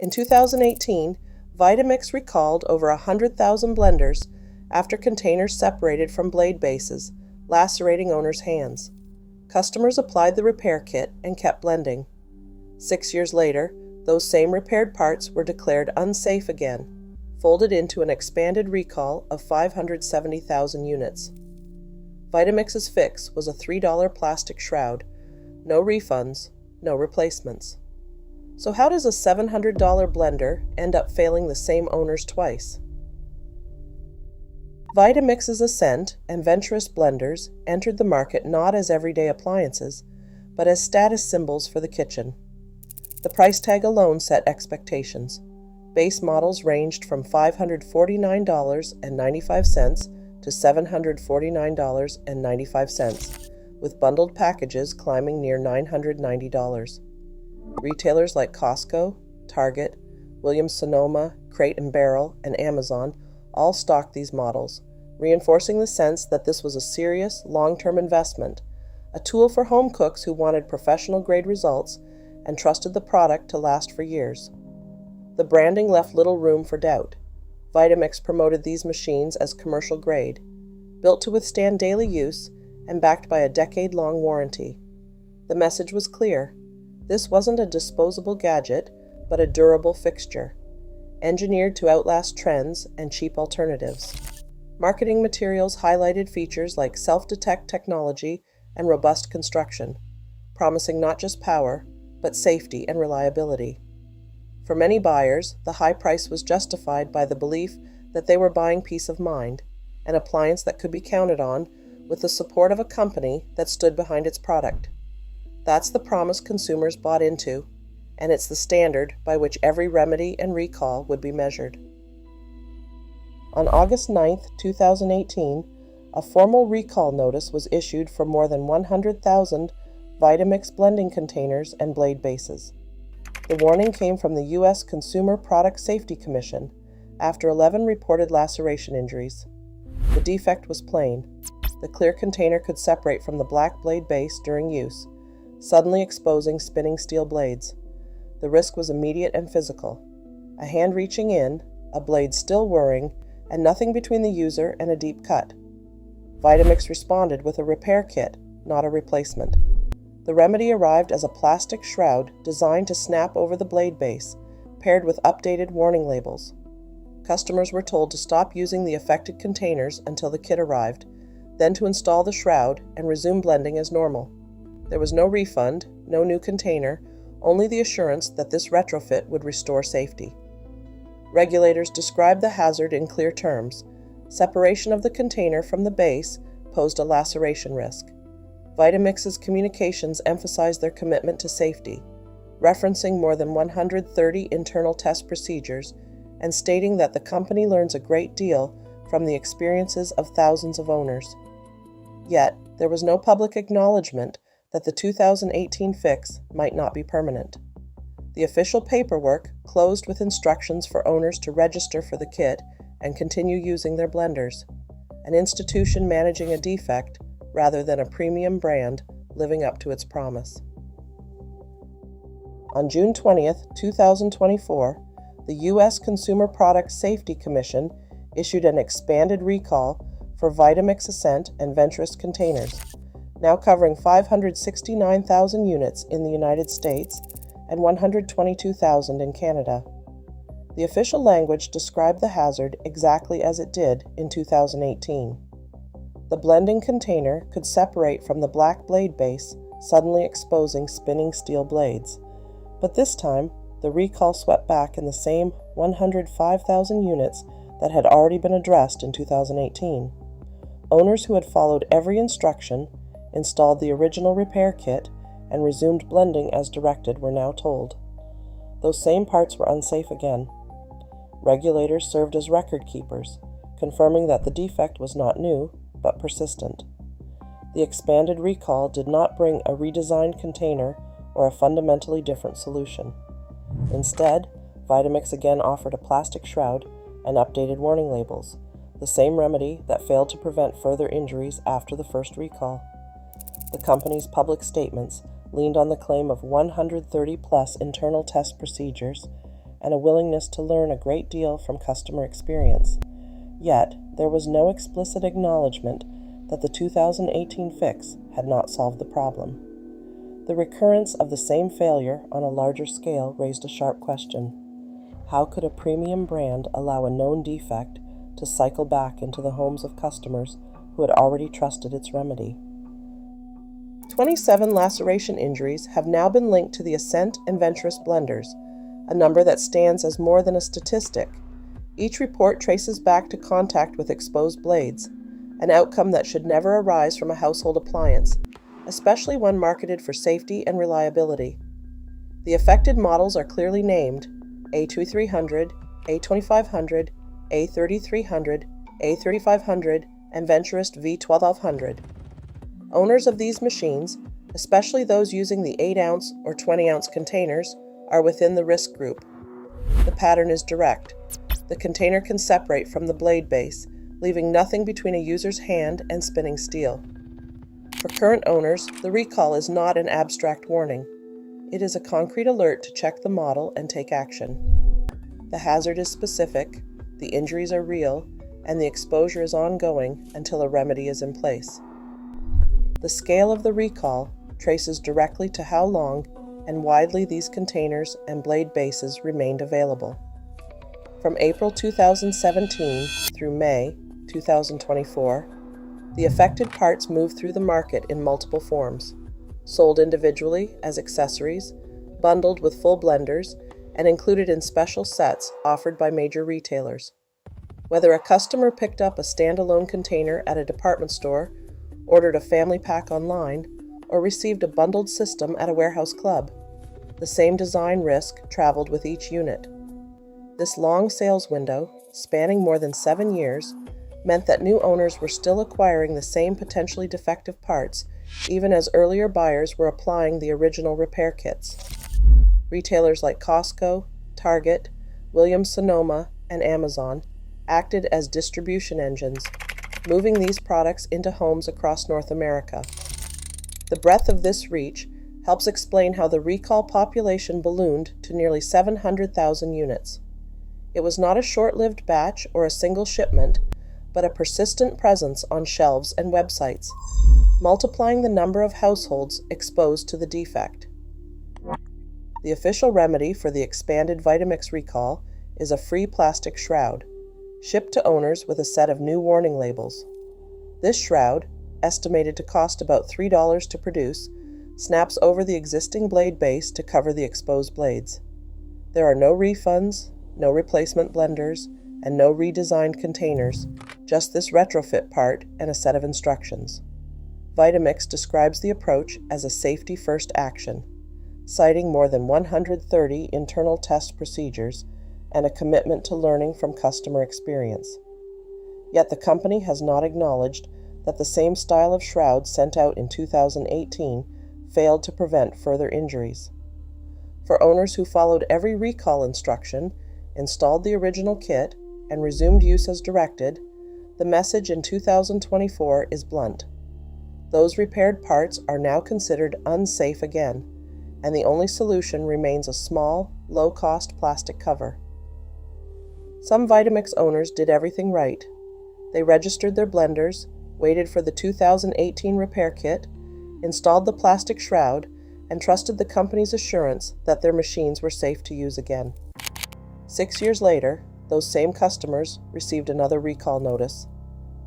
In 2018, Vitamix recalled over 100,000 blenders after containers separated from blade bases, lacerating owners' hands. Customers applied the repair kit and kept blending. 6 years later, those same repaired parts were declared unsafe again, folded into an expanded recall of 570,000 units. Vitamix's fix was a $3 plastic shroud. No refunds, no replacements. So how does a $700 blender end up failing the same owners twice? Vitamix's Ascent and Venturist blenders entered the market not as everyday appliances, but as status symbols for the kitchen. The price tag alone set expectations. Base models ranged from $549.95 to $749.95, with bundled packages climbing near $990. Retailers like Costco, Target, Williams-Sonoma, Crate & Barrel, and Amazon all stocked these models, reinforcing the sense that this was a serious, long-term investment, a tool for home cooks who wanted professional-grade results and trusted the product to last for years. The branding left little room for doubt. Vitamix promoted these machines as commercial grade, built to withstand daily use and backed by a decade-long warranty. The message was clear. This wasn't a disposable gadget, but a durable fixture, engineered to outlast trends and cheap alternatives. Marketing materials highlighted features like self-detect technology and robust construction, promising not just power, but safety and reliability. For many buyers, the high price was justified by the belief that they were buying peace of mind, an appliance that could be counted on with the support of a company that stood behind its product. That's the promise consumers bought into, and it's the standard by which every remedy and recall would be measured. On August 9, 2018, a formal recall notice was issued for more than 100,000 Vitamix blending containers and blade bases. The warning came from the U.S. Consumer Product Safety Commission after 11 reported laceration injuries. The defect was plain. The clear container could separate from the black blade base during use, suddenly exposing spinning steel blades. The risk was immediate and physical. A hand reaching in, a blade still whirring, and nothing between the user and a deep cut. Vitamix responded with a repair kit, not a replacement. The remedy arrived as a plastic shroud designed to snap over the blade base, paired with updated warning labels. Customers were told to stop using the affected containers until the kit arrived, then to install the shroud and resume blending as normal. There was no refund, no new container, only the assurance that this retrofit would restore safety. Regulators described the hazard in clear terms. Separation of the container from the base posed a laceration risk. Vitamix's communications emphasized their commitment to safety, referencing more than 130 internal test procedures and stating that the company learns a great deal from the experiences of thousands of owners. Yet, there was no public acknowledgement that the 2018 fix might not be permanent. The official paperwork closed with instructions for owners to register for the kit and continue using their blenders, an institution managing a defect rather than a premium brand living up to its promise. On June 20, 2024, the U.S. Consumer Product Safety Commission issued an expanded recall for Vitamix Ascent and Venturist containers, now covering 569,000 units in the United States and 122,000 in Canada. The official language described the hazard exactly as it did in 2018. The blending container could separate from the black blade base, suddenly exposing spinning steel blades. But this time, the recall swept back in the same 105,000 units that had already been addressed in 2018. Owners who had followed every instruction, installed the original repair kit, and resumed blending as directed were now told. Those same parts were unsafe again. Regulators served as record keepers, confirming that the defect was not new, but persistent. The expanded recall did not bring a redesigned container or a fundamentally different solution. Instead, Vitamix again offered a plastic shroud and updated warning labels, the same remedy that failed to prevent further injuries after the first recall. The company's public statements leaned on the claim of 130-plus internal test procedures, and a willingness to learn a great deal from customer experience. Yet, there was no explicit acknowledgement that the 2018 fix had not solved the problem. The recurrence of the same failure on a larger scale raised a sharp question. How could a premium brand allow a known defect to cycle back into the homes of customers who had already trusted its remedy? 27 laceration injuries have now been linked to the Ascent and Venturist blenders, a number that stands as more than a statistic. Each report traces back to contact with exposed blades, an outcome that should never arise from a household appliance, especially one marketed for safety and reliability. The affected models are clearly named: A2300, A2500, A3300, A3500, and Venturist V1200. Owners of these machines, especially those using the 8-ounce or 20-ounce containers, are within the risk group. The pattern is direct. The container can separate from the blade base, leaving nothing between a user's hand and spinning steel. For current owners, the recall is not an abstract warning. It is a concrete alert to check the model and take action. The hazard is specific, the injuries are real, and the exposure is ongoing until a remedy is in place. The scale of the recall traces directly to how long and widely these containers and blade bases remained available. From April 2017 through May 2024, the affected parts moved through the market in multiple forms, sold individually as accessories, bundled with full blenders, and included in special sets offered by major retailers. Whether a customer picked up a standalone container at a department store, ordered a family pack online, or received a bundled system at a warehouse club, the same design risk traveled with each unit. This long sales window, spanning more than 7 years, meant that new owners were still acquiring the same potentially defective parts, even as earlier buyers were applying the original repair kits. Retailers like Costco, Target, Williams-Sonoma, and Amazon acted as distribution engines, moving these products into homes across North America. The breadth of this reach helps explain how the recall population ballooned to nearly 700,000 units. It was not a short-lived batch or a single shipment, but a persistent presence on shelves and websites, multiplying the number of households exposed to the defect. The official remedy for the expanded Vitamix recall is a free plastic shroud, shipped to owners with a set of new warning labels. This shroud, estimated to cost about $3 to produce, snaps over the existing blade base to cover the exposed blades. There are no refunds, no replacement blenders, and no redesigned containers, just this retrofit part and a set of instructions. Vitamix describes the approach as a safety-first action, citing more than 130 internal test procedures and a commitment to learning from customer experience. Yet the company has not acknowledged that the same style of shroud sent out in 2018 failed to prevent further injuries. For owners who followed every recall instruction, installed the original kit, and resumed use as directed, the message in 2024 is blunt. Those repaired parts are now considered unsafe again, and the only solution remains a small, low-cost plastic cover. Some Vitamix owners did everything right. They registered their blenders, waited for the 2018 repair kit, installed the plastic shroud, and trusted the company's assurance that their machines were safe to use again. 6 years later, those same customers received another recall notice,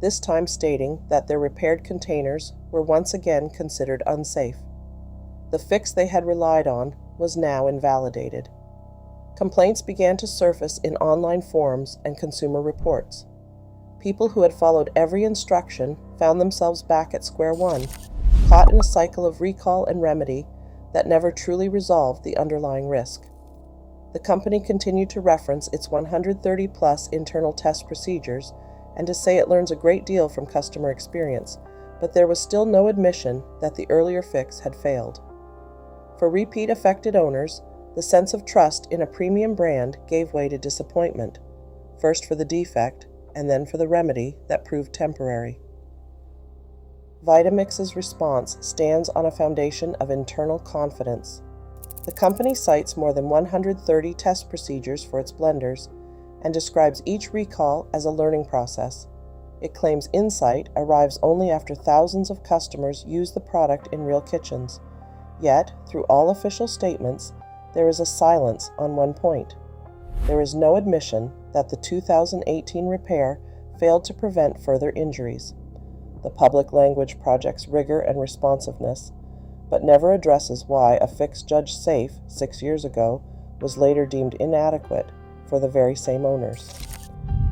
this time stating that their repaired containers were once again considered unsafe. The fix they had relied on was now invalidated. Complaints began to surface in online forums and consumer reports. People who had followed every instruction found themselves back at square one, caught in a cycle of recall and remedy that never truly resolved the underlying risk. The company continued to reference its 130-plus internal test procedures and to say it learns a great deal from customer experience, but there was still no admission that the earlier fix had failed. For repeat affected owners, the sense of trust in a premium brand gave way to disappointment, first for the defect and then for the remedy that proved temporary. Vitamix's response stands on a foundation of internal confidence. The company cites more than 130 test procedures for its blenders and describes each recall as a learning process. It claims insight arrives only after thousands of customers use the product in real kitchens. Yet, through all official statements, there is a silence on one point. There is no admission that the 2018 repair failed to prevent further injuries. The public language projects rigor and responsiveness, but never addresses why a fix judged safe 6 years ago was later deemed inadequate for the very same owners.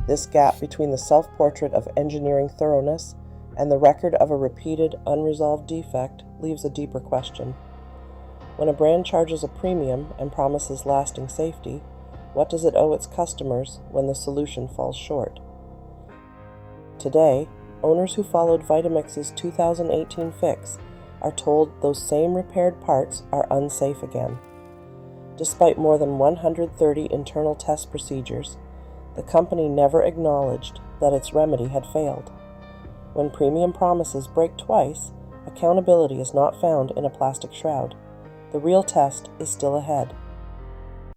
This gap between the self-portrait of engineering thoroughness and the record of a repeated, unresolved defect leaves a deeper question. When a brand charges a premium and promises lasting safety, what does it owe its customers when the solution falls short? Today, owners who followed Vitamix's 2018 fix are told those same repaired parts are unsafe again. Despite more than 130 internal test procedures, the company never acknowledged that its remedy had failed. When premium promises break twice, accountability is not found in a plastic shroud. The real test is still ahead.